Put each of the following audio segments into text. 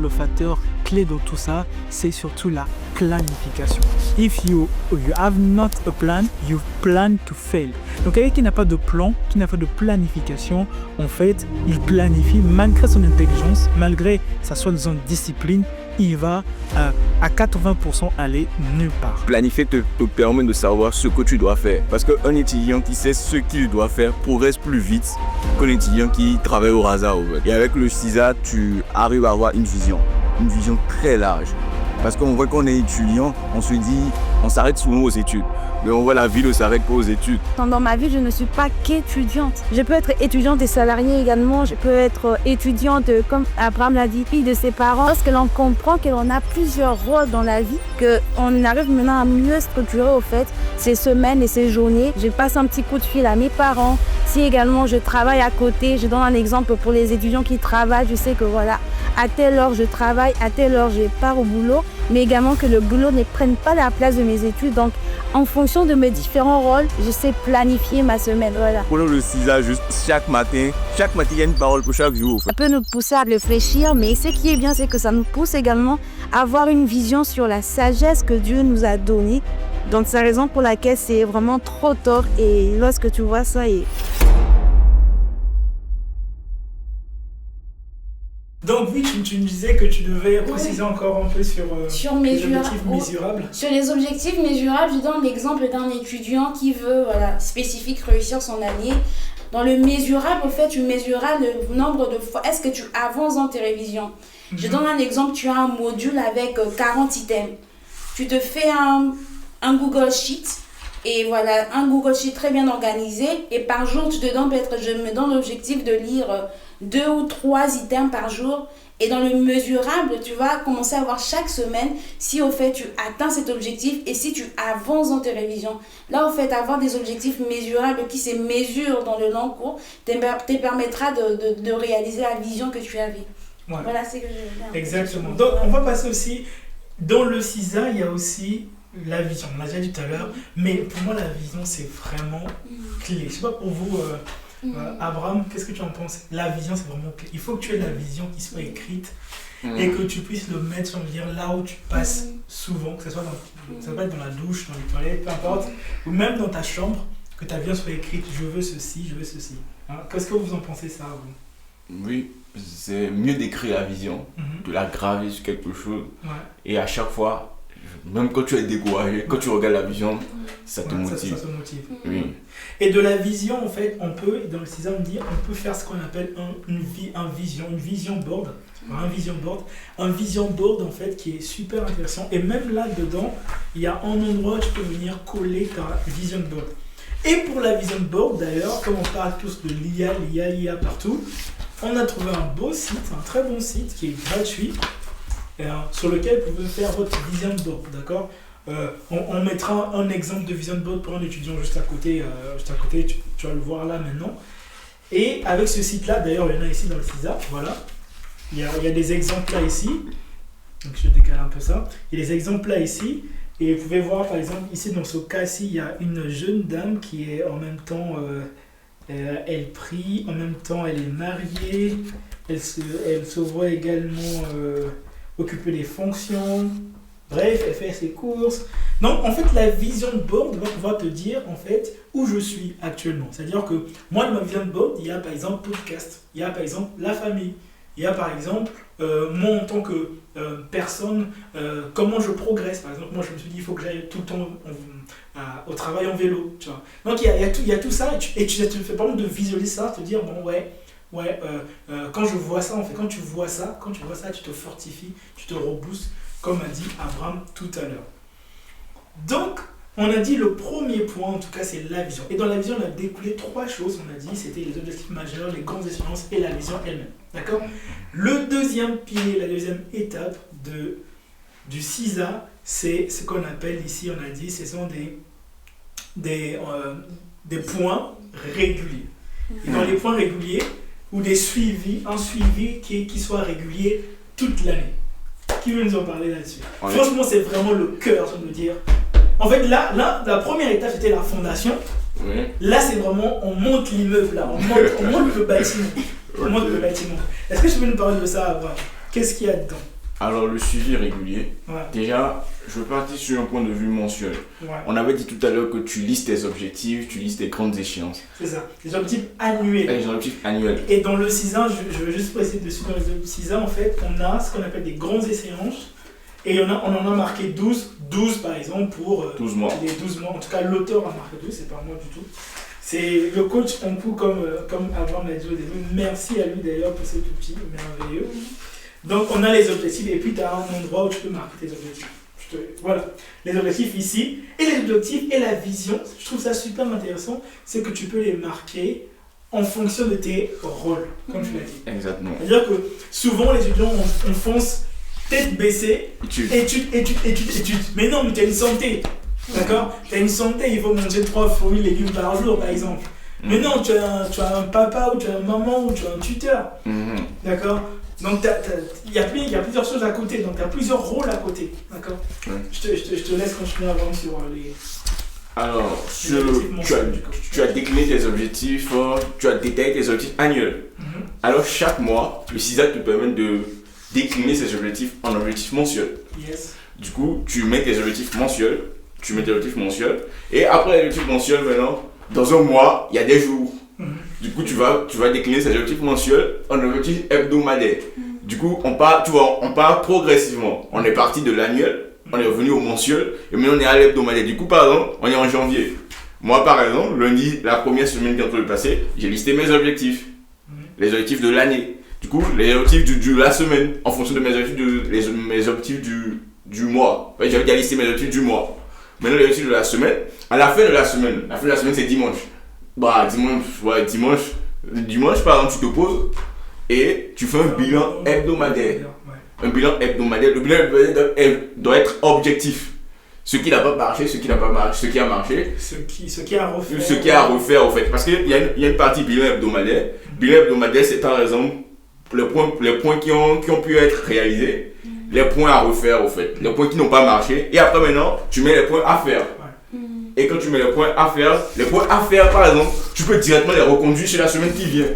le facteur clé de tout ça, c'est surtout la planification. If you have not a plan, you plan to fail. Donc quelqu'un qui n'a pas de plan, qui n'a pas de planification, en fait, il planifie malgré son intelligence, malgré sa soi-disant discipline, il va à 80% aller nulle part. Planifier te permet de savoir ce que tu dois faire. Parce qu'un étudiant qui sait ce qu'il doit faire progresse plus vite qu'un étudiant qui travaille au hasard. Et avec le CISA, tu arrives à avoir une vision très large. Parce qu'on voit qu'on est étudiant, on se dit, on s'arrête souvent aux études. Mais on voit la vie ne s'arrête pas aux études. Dans ma vie, je ne suis pas qu'étudiante. Je peux être étudiante et salariée également. Je peux être étudiante, comme Abraham l'a dit, fille de ses parents. Lorsque l'on comprend que l'on a plusieurs rôles dans la vie, qu'on arrive maintenant à mieux structurer au fait ces semaines et ces journées. Je passe un petit coup de fil à mes parents. Si également je travaille à côté, je donne un exemple pour les étudiants qui travaillent. Je sais que voilà, à telle heure je travaille, à telle heure je pars au boulot, mais également que le boulot ne prenne pas la place de mes études. Donc, en fonction de mes différents rôles, je sais planifier ma semaine. Voilà. Prenons le CISA juste chaque matin, il y a une parole pour chaque jour. Ça peut nous pousser à réfléchir, mais ce qui est bien, c'est que ça nous pousse également à avoir une vision sur la sagesse que Dieu nous a donnée. Donc, c'est la raison pour laquelle c'est vraiment trop tard. Et lorsque tu vois ça, Donc oui, tu me disais que tu devais préciser encore un peu sur les objectifs mesurables. Sur les objectifs mesurables, je donne l'exemple d'un étudiant qui veut, spécifique, réussir son année. Dans le mesurable, en fait, tu mesureras le nombre de fois. Est-ce que tu avances dans tes révisions? Je donne un exemple, tu as un module avec 40 items. Tu te fais un Google Sheet. Et voilà, un Google Sheet très bien organisé. Et par jour, je me donne l'objectif de lire 2 ou 3 items par jour. Et dans le mesurable, tu vas commencer à voir chaque semaine si au fait tu atteins cet objectif et si tu avances dans tes révisions. Là, au fait, avoir des objectifs mesurables qui se mesurent dans le long cours te permettra de réaliser la vision que tu avais. Ouais. Voilà, c'est que je veux dire. Exactement. Donc, on va passer aussi, dans le CISA, il y a aussi la vision. On l'a déjà dit tout à l'heure, mais pour moi, la vision, c'est vraiment clé. Je ne sais pas pour vous, Abraham, qu'est-ce que tu en penses? La vision, c'est vraiment clé. Il faut que tu aies la vision qui soit écrite et que tu puisses le mettre, on va dire, là où tu passes souvent, que ce soit ça peut être dans la douche, dans les toilettes, peu importe, ou même dans ta chambre, que ta vision soit écrite. Je veux ceci, je veux ceci. Hein? Qu'est-ce que vous en pensez, ça, vous? Oui, c'est mieux d'écrire la vision, de la graver sur quelque chose. Ouais. Et à chaque fois, même quand tu es découragé, quand tu regardes la vision, ça te motive. Ça te motive. Oui. Et de la vision, en fait, on peut, dans le CISA, on dit, on peut faire ce qu'on appelle une vision board. Un vision board. Un vision board, en fait, qui est super intéressant. Et même là-dedans, il y a un endroit où tu peux venir coller ta vision board. Et pour la vision board, d'ailleurs, comme on parle tous de l'IA partout, on a trouvé un beau site, un très bon site qui est gratuit, sur lequel vous pouvez faire votre vision board, d'accord? On mettra un exemple de vision board pour un étudiant juste à côté, tu vas le voir là maintenant. Et avec ce site-là, d'ailleurs, il y en a ici dans le CISA, voilà. Il y a des exemples là ici, donc je décale un peu ça. Il y a des exemples là ici, et vous pouvez voir par exemple ici dans ce cas-ci, il y a une jeune dame qui est en même temps, elle prie, en même temps elle est mariée, elle se voit également occuper des fonctions. Bref, elle fait ses courses. Donc, en fait, la vision board va pouvoir te dire, en fait, où je suis actuellement. C'est-à-dire que moi, dans ma vision board, il y a par exemple podcast, il y a par exemple la famille, il y a par exemple moi en tant que personne, comment je progresse. Par exemple, moi, je me suis dit, il faut que j'aille tout le temps au travail en vélo. Tu vois. Donc, il y a tout ça, et tu te fais pas mal de visualiser ça, te dire, bon, quand je vois ça, en fait, quand tu vois ça, tu te fortifies, tu te reboostes, comme a dit Abraham tout à l'heure. Donc, on a dit le premier point, en tout cas, c'est la vision. Et dans la vision, on a découlé 3 choses, on a dit, c'était les objectifs majeurs, les grandes échéances et la vision elle-même. D'accord? Le deuxième pilier, la deuxième étape du CISA, c'est ce qu'on appelle ici, on a dit, ce sont des points réguliers. Et dans les points réguliers, ou un suivi qui soit régulier toute l'année. Qui veut nous en parler là-dessus? Franchement, c'est vraiment le cœur, je veux dire. En fait, là, la première étape, c'était la fondation. Oui. Là, c'est vraiment, on monte l'immeuble, là. On monte le bâtiment. On monte le bâtiment. Est-ce que tu peux nous parler de ça, Abraham? Qu'est-ce qu'il y a dedans? Alors, le suivi régulier, Ouais, déjà, je veux partir sur un point de vue mensuel. ouais, On avait dit tout à l'heure que tu listes tes objectifs, tu listes tes grandes échéances. c'est ça. Les objectifs annuels. Et les objectifs annuels. Et dans le CISA, je veux juste préciser dessus, dans le CISA, en fait, on a ce qu'on appelle des grandes échéances. Et on en a marqué 12 par exemple pour 12 mois. les 12 mois. En tout cas, l'auteur a marqué 12, c'est pas moi du tout. C'est le coach Onku, comme Abraham l'a dit au début. Merci à lui d'ailleurs pour cet outil merveilleux. Donc, on a les objectifs et puis tu as un endroit où tu peux marquer tes objectifs. Voilà, les objectifs ici. Et les objectifs et la vision, je trouve ça super intéressant, c'est que tu peux les marquer en fonction de tes rôles, comme tu l'as dit. Exactement. C'est-à-dire que souvent les étudiants on fonce tête baissée, études. Mais non, mais tu as une santé, d'accord? Tu as une santé, il faut manger 3 fruits et légumes par jour, par exemple. Mais non, tu as un papa ou tu as une maman ou tu as un tuteur, d'accord? Donc il y a plusieurs choses à côté, donc tu as plusieurs rôles à côté, d'accord? Je te laisse continuer avant sur les... Alors, tu as décliné tes objectifs, tu as détaillé tes objectifs annuels. Alors, chaque mois, le CISA te permet de décliner ces objectifs en objectifs mensuels. Yes. Du coup, tu mets tes objectifs mensuels, et après les objectifs mensuels, maintenant, dans un mois, il y a des jours. Du coup, tu vas décliner ces objectifs mensuels en objectifs hebdomadaires. Du coup, on part progressivement. On est parti de l'annuel, on est revenu au mensuel, et maintenant on est à l'hebdomadaire. Du coup, par exemple, on est en janvier. Moi, par exemple, lundi, la première semaine qui est en train de passer, j'ai listé mes objectifs. Les objectifs de l'année. Du coup, les objectifs de la semaine, en fonction de mes objectifs du mois. Ouais, j'avais déjà listé mes objectifs du mois. Maintenant, les objectifs de la semaine, à la fin de la semaine c'est dimanche. Dimanche, par exemple, tu te poses et tu fais un bilan hebdomadaire. Un bilan hebdomadaire. Le bilan hebdomadaire doit être objectif. Ce qui n'a pas marché, ce qui n'a pas marché, ce qui a marché. Ce qui a à refaire. Ce qui a à refaire, en fait. Parce qu'il y a une partie bilan hebdomadaire. Bilan hebdomadaire, c'est par exemple les points qui ont pu être réalisés, les points à refaire, en fait. Les points qui n'ont pas marché. Et après, maintenant, tu mets les points à faire. Et quand tu mets les points à faire, par exemple, tu peux directement les reconduire sur la semaine qui vient.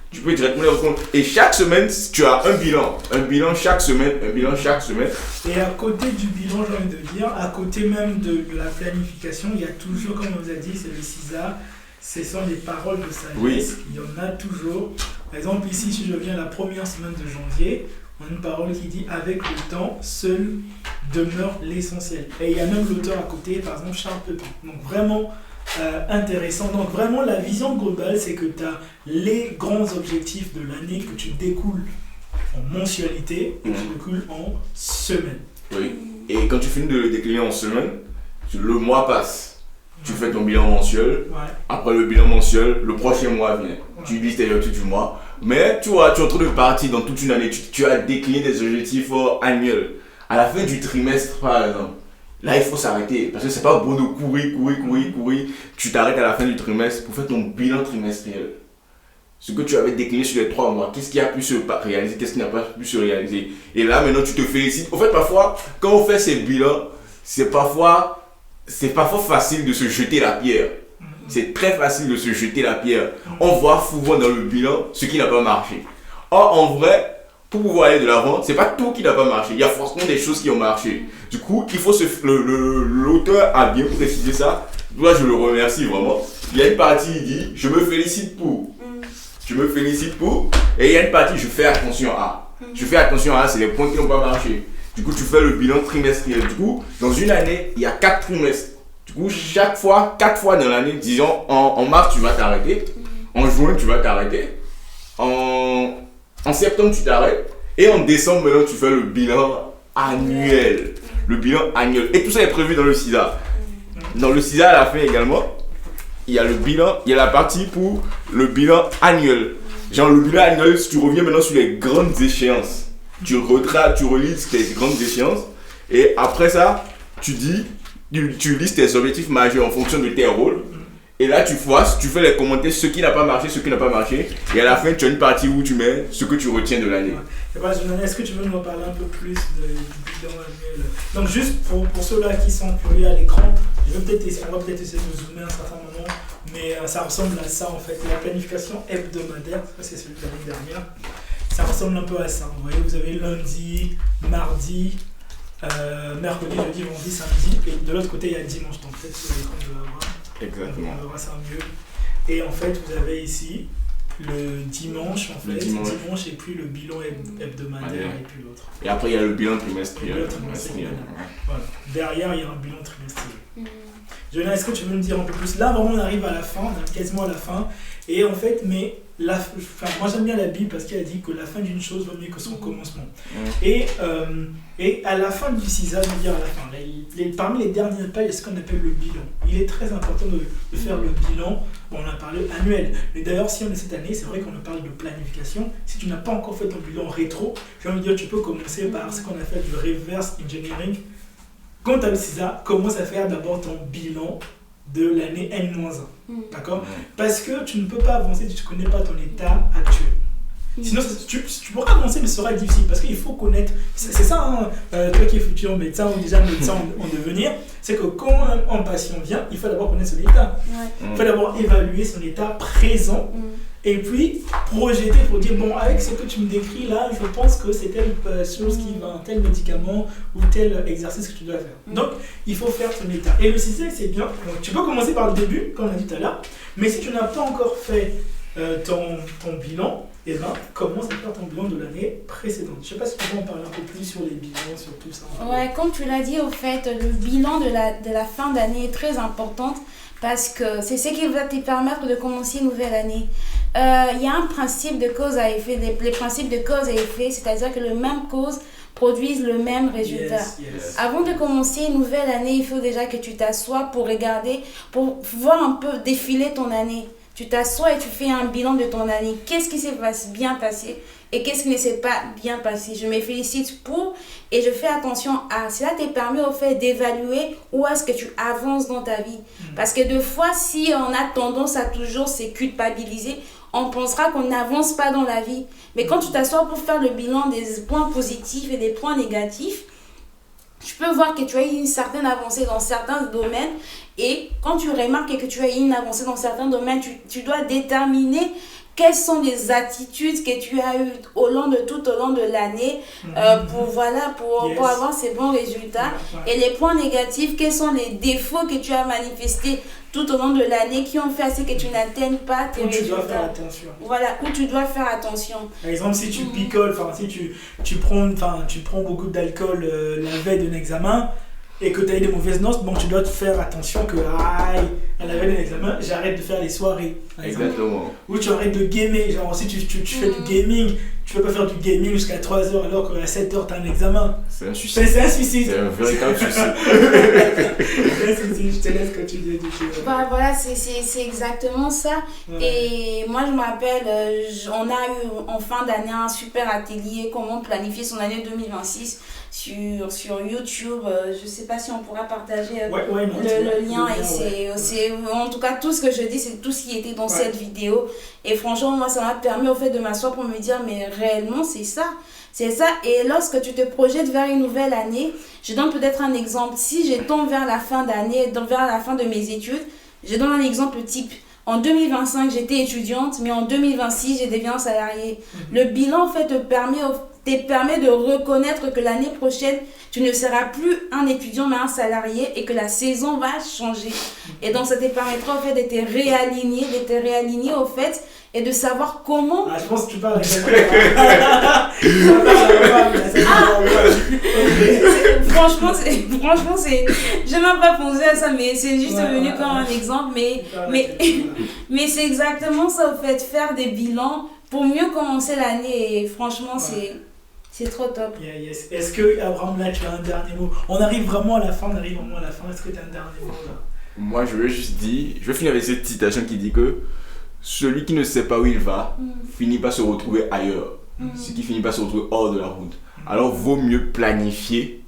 Tu peux directement les reconduire. Et chaque semaine, tu as un bilan chaque semaine. Et à côté du bilan, j'ai envie de dire, à côté même de la planification, il y a toujours, comme on vous a dit, c'est le CISA, ce sont les paroles de sagesse. Oui. Il y en a toujours. Par exemple, ici, si je viens la première semaine de janvier, on a une parole qui dit « Avec le temps, seul demeure l'essentiel ». Et il y a même l'auteur à côté, par exemple Charles Pepin. Donc vraiment intéressant. Donc vraiment la vision globale, c'est que tu as les grands objectifs de l'année que tu découles en mensualité et que tu découles en semaine. Oui. Et quand tu finis de le décliner en semaine, le mois passe. Tu fais ton bilan mensuel. Après le bilan mensuel, le prochain mois vient. Tu listes tes objectifs du mois. Mais tu vois, tu es en train de partir dans toute une année. Tu as décliné des objectifs annuels. À la fin du trimestre, par exemple, là il faut s'arrêter. Parce que c'est pas bon de courir. Tu t'arrêtes à la fin du trimestre pour faire ton bilan trimestriel. Ce que tu avais décliné sur les 3 mois. Qu'est-ce qui a pu se réaliser, qu'est-ce qui n'a pas pu se réaliser. Et là maintenant tu te félicites. En fait, parfois, quand on fait ces bilans, c'est parfois facile de se jeter la pierre. C'est très facile de se jeter la pierre. On voit souvent dans le bilan ce qui n'a pas marché. Or, en vrai, pour pouvoir aller de l'avant, c'est pas tout qui n'a pas marché. Il y a forcément des choses qui ont marché. Du coup, il faut l'auteur a bien précisé ça. Moi, je le remercie vraiment. Il y a une partie, il dit, je me félicite pour. Et il y a une partie, je fais attention à. C'est les points qui n'ont pas marché. Du coup, tu fais le bilan trimestriel. Du coup, dans une année, il y a 4 trimestres. Du coup, 4 fois dans l'année, disons, en mars, tu vas t'arrêter. En juin, tu vas t'arrêter. En septembre, tu t'arrêtes. Et en décembre, maintenant, tu fais le bilan annuel. Et tout ça est prévu dans le CISA. Dans le CISA, à la fin également, il y a le bilan, il y a la partie pour le bilan annuel. Genre, le bilan annuel, si tu reviens maintenant sur les grandes échéances. Tu relises tes grandes échéances. Et après ça, tu listes tes objectifs majeurs en fonction de tes rôles. Et là, tu fais les commentaires, ce qui n'a pas marché, ce qui n'a pas marché. Et à la fin, tu as une partie où tu mets ce que tu retiens de l'année. Est-ce que tu veux nous parler un peu plus du bilan annuel? Donc, juste pour ceux-là qui sont curieux à l'écran, on va peut-être essayer de zoomer à un certain moment. Mais ça ressemble à ça en fait. La planification hebdomadaire, ça c'est celui de l'année dernière. ça ressemble un peu à ça. Vous voyez, vous avez lundi, mardi, mercredi, jeudi, vendredi, samedi, et de l'autre côté, il y a dimanche. Donc peut-être sur l'écran, je vais avoir. Exactement. On va voir ça mieux. Et en fait, vous avez ici le dimanche, en fait, dimanche et puis le bilan hebdomadaire et puis l'autre. Et après, il y a le bilan trimestriel. Voilà. Derrière, il y a un bilan trimestriel. Jonas, est-ce que tu veux me dire un peu plus? Là, vraiment, on arrive à la fin, on arrive quasiment à la fin. Et en fait, moi j'aime bien la Bible parce qu'elle dit que la fin d'une chose vaut mieux que son commencement. Et à la fin du CISA, je veux dire à la fin, parmi les dernières pages, il y a ce qu'on appelle le bilan. Il est très important de faire le bilan, on en a parlé annuel. Mais d'ailleurs, si on est cette année, c'est vrai qu'on parle de planification. Si tu n'as pas encore fait ton bilan rétro, j'ai envie de dire, tu peux commencer par ce qu'on appelle du reverse engineering. Quand tu as le CISA, commence à faire d'abord ton bilan de l'année N-1. D'accord? Parce que tu ne peux pas avancer si tu ne connais pas ton état actuel. Sinon, tu pourras avancer, mais ce sera difficile parce qu'il faut connaître. C'est ça, hein, toi qui es futur médecin ou déjà médecin en devenir, c'est que quand un patient vient, il faut d'abord connaître son état. Il faut d'abord évaluer son état présent. Et puis projeter pour dire bon, avec ce que tu me décris là, je pense que c'est telle chose qui va, tel médicament ou tel exercice que tu dois faire. Donc il faut faire ton état. Et le CISA, c'est bien. Donc, tu peux commencer par le début, comme on a dit tout à l'heure, mais si tu n'as pas encore fait ton bilan, et ben commence à faire ton bilan de l'année précédente. Je ne sais pas si tu peux en parler un peu plus sur les bilans, sur tout ça. Ouais, comme tu l'as dit, au fait, le bilan de la fin d'année est très important parce que c'est ce qui va te permettre de commencer une nouvelle année. Il y a un principe de cause à effet, les principes de cause et effet, c'est-à-dire que les mêmes causes produisent le même résultat. Avant de commencer une nouvelle année, il faut déjà que tu t'assoies pour regarder, pour voir un peu défiler ton année. Tu t'assois et tu fais un bilan de ton année. Qu'est-ce qui s'est bien passé et qu'est-ce qui ne s'est pas bien passé? Je me félicite pour et je fais attention à. Cela te permet au fait d'évaluer où est-ce que tu avances dans ta vie. Parce que des fois, si on a tendance à toujours se culpabiliser, on pensera qu'on n'avance pas dans la vie. Mais quand tu t'assois pour faire le bilan des points positifs et des points négatifs, tu peux voir que tu as eu une certaine avancée dans certains domaines. Et quand tu remarques que tu as eu une avancée dans certains domaines, tu dois déterminer quelles sont les attitudes que tu as eues tout au long de l'année pour avoir ces bons résultats. Et les points négatifs, quels sont les défauts que tu as manifestés tout au long de l'année qui ont fait assez que tu n'atteignes pas tes résultats. Tu dois faire attention. Voilà, où tu dois faire attention. Par exemple, si tu picoles, si tu prends beaucoup d'alcool la veille d'un examen, et que tu as eu des mauvaises notes, bon, tu dois te faire attention que, à la veille d'un examen, j'arrête de faire les soirées. Exactement. Ou tu arrêtes de gamer. Genre, si tu fais du gaming, tu peux pas faire du gaming jusqu'à 3h alors qu'à 7h, tu as un examen. C'est un suicide. C'est un suicide. C'est un véritable suicide. Je te laisse continuer. Voilà, c'est exactement ça. Ouais. Et moi, je me rappelle, on a eu en fin d'année un super atelier, comment planifier son année 2026 sur YouTube. Je sais pas si on pourra partager le lien. C'est en tout cas, tout ce que je dis, c'est tout ce qui était dans cette vidéo. Et franchement, moi, ça m'a permis au fait de m'asseoir pour me dire, mais réellement, c'est ça. C'est ça. Et lorsque tu te projettes vers une nouvelle année, je donne peut-être un exemple. Si je tombe vers la fin d'année, vers la fin de mes études, je donne un exemple type. En 2025, j'étais étudiante, mais en 2026, je deviens salariée. Le bilan, en fait, te permet de reconnaître que l'année prochaine, tu ne seras plus un étudiant, mais un salarié et que la saison va changer. Et donc, ça te permettra, en fait, de te réaligner, au fait, et de savoir comment... je pense que tu parles franchement, c'est... Je n'ai même pas pensé à ça, mais c'est juste venu comme un exemple. Mais c'est exactement ça, au fait, faire des bilans pour mieux commencer l'année. Et franchement, c'est trop top. Yes. Est-ce que, Abraham, là, tu as un dernier mot? On arrive vraiment à la fin. Est-ce que tu as un dernier mot là? Moi, je vais finir avec cette citation qui dit que celui qui ne sait pas où il va finit par se retrouver ailleurs. Ce qui finit par se retrouver hors de la route. Alors, vaut mieux planifier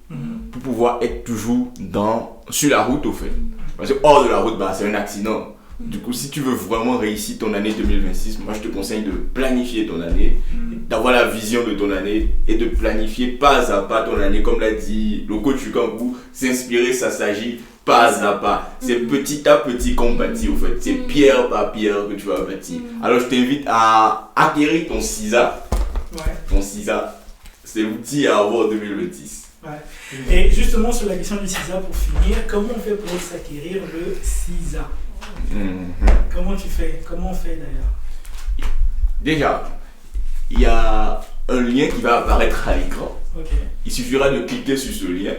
pour pouvoir être toujours sur la route, au fait. Parce que hors de la route, c'est un accident. Du coup, si tu veux vraiment réussir ton année 2026, moi je te conseille de planifier ton année, d'avoir la vision de ton année et de planifier pas à pas ton année. Comme l'a dit le coach Ukambu, s'inspirer, ça s'agit pas à pas. C'est petit à petit qu'on bâtit, au fait. C'est pierre par pierre que tu vas bâtir. Alors je t'invite à acquérir ton CISA ton CISA, c'est l'outil à avoir en 2026. Ouais. Et justement, sur la question du CISA, pour finir, comment on fait pour s'acquérir le CISA? Comment tu fais? Comment on fait d'ailleurs? Déjà, il y a un lien qui va apparaître à l'écran. Ok. Il suffira de cliquer sur ce lien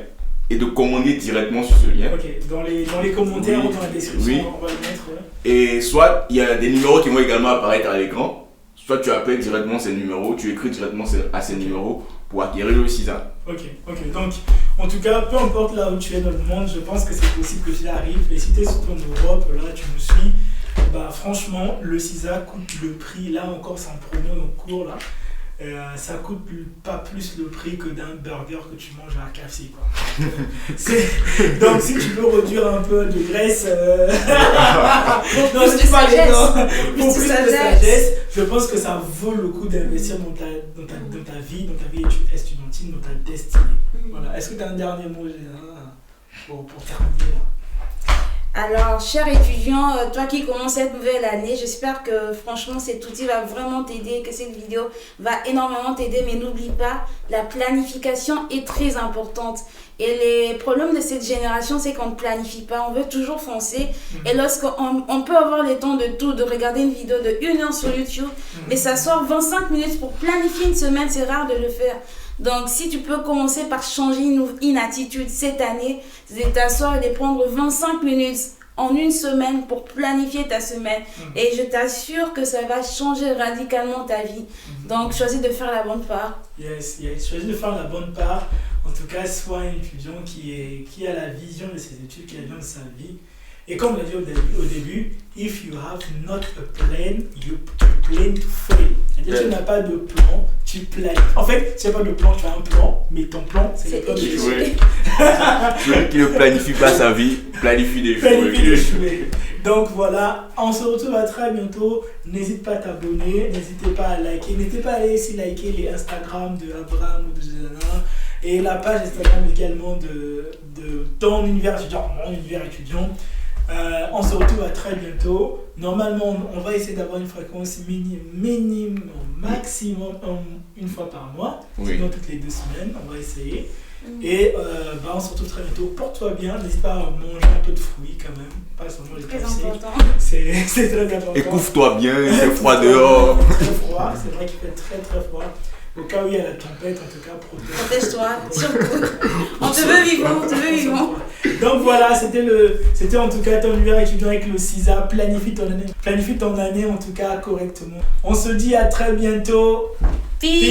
et de commander directement sur ce lien. Ok, dans les commentaires Oui. ou dans la description, Oui. on va le mettre. Et soit il y a des numéros qui vont également apparaître à l'écran, soit tu appelles directement ces numéros, tu écris directement à ces numéros pour acquérir le CISA. Ok. Donc, en tout cas, peu importe là où tu es dans le monde, je pense que c'est possible que tu y arrives. Et si tu es surtout en Europe, là, tu me suis, bah franchement, le CISA coûte le prix. Là encore, c'est en promo en cours là. Ça coûte pas plus le prix que d'un burger que tu manges à KFC, quoi. Donc si tu veux réduire un peu de graisse, Pour plus de sagesse, je pense que ça vaut le coup d'investir dans ta vie estudiantine, dans ta destinée. Voilà. Est-ce que tu as un dernier mot, Géna, pour terminer là? Alors, cher étudiant, toi qui commences cette nouvelle année, j'espère que franchement cet outil va vraiment t'aider, que cette vidéo va énormément t'aider, mais n'oublie pas, la planification est très importante. Et les problèmes de cette génération, c'est qu'on ne planifie pas, on veut toujours foncer. Et lorsqu'on peut avoir le temps de regarder une vidéo de 1 heure sur YouTube, mais ça sort 25 minutes pour planifier une semaine, c'est rare de le faire. Donc, si tu peux commencer par changer une attitude cette année, c'est de t'asseoir et de prendre 25 minutes en une semaine pour planifier ta semaine. Et je t'assure que ça va changer radicalement ta vie. Donc, choisis de faire la bonne part. Yes, choisis de faire la bonne part. En tout cas, sois un étudiant qui a la vision de ses études, qui a la vision de sa vie. Et comme on l'a dit au début, if you have not a plan, you plan to fail. C'est-à-dire que tu n'as pas de plan, tu planifies. En fait, tu n'as pas de plan, tu as un plan, mais ton plan, c'est le plan d'échouer. Celui qui ne planifie pas sa vie, planifie d'échouer. Donc voilà, on se retrouve à très bientôt. N'hésite pas à t'abonner, n'hésitez pas à liker, n'hésitez pas à aller aussi liker les Instagram de Abraham ou de Géna. Et la page Instagram également de ton univers étudiant, mon univers étudiant. On se retrouve à très bientôt. Normalement, on va essayer d'avoir une fréquence minimum, maximum une fois par mois. Oui. Sinon, toutes les 2 semaines, on va essayer. Et on se retrouve très bientôt. Porte-toi bien, n'hésite pas à manger un peu de fruits quand même. Pas seulement les Très KFC. important. C'est très important. Écouffe-toi bien, il fait froid dehors. Très froid, c'est vrai qu'il fait très très froid. Au cas où il y a la tempête, en tout cas, Protège-toi, surtout. On te veut vivant, Donc voilà, c'était en tout cas ton univers étudiant avec le CISA. Planifie ton année en tout cas correctement. On se dit à très bientôt. Peace.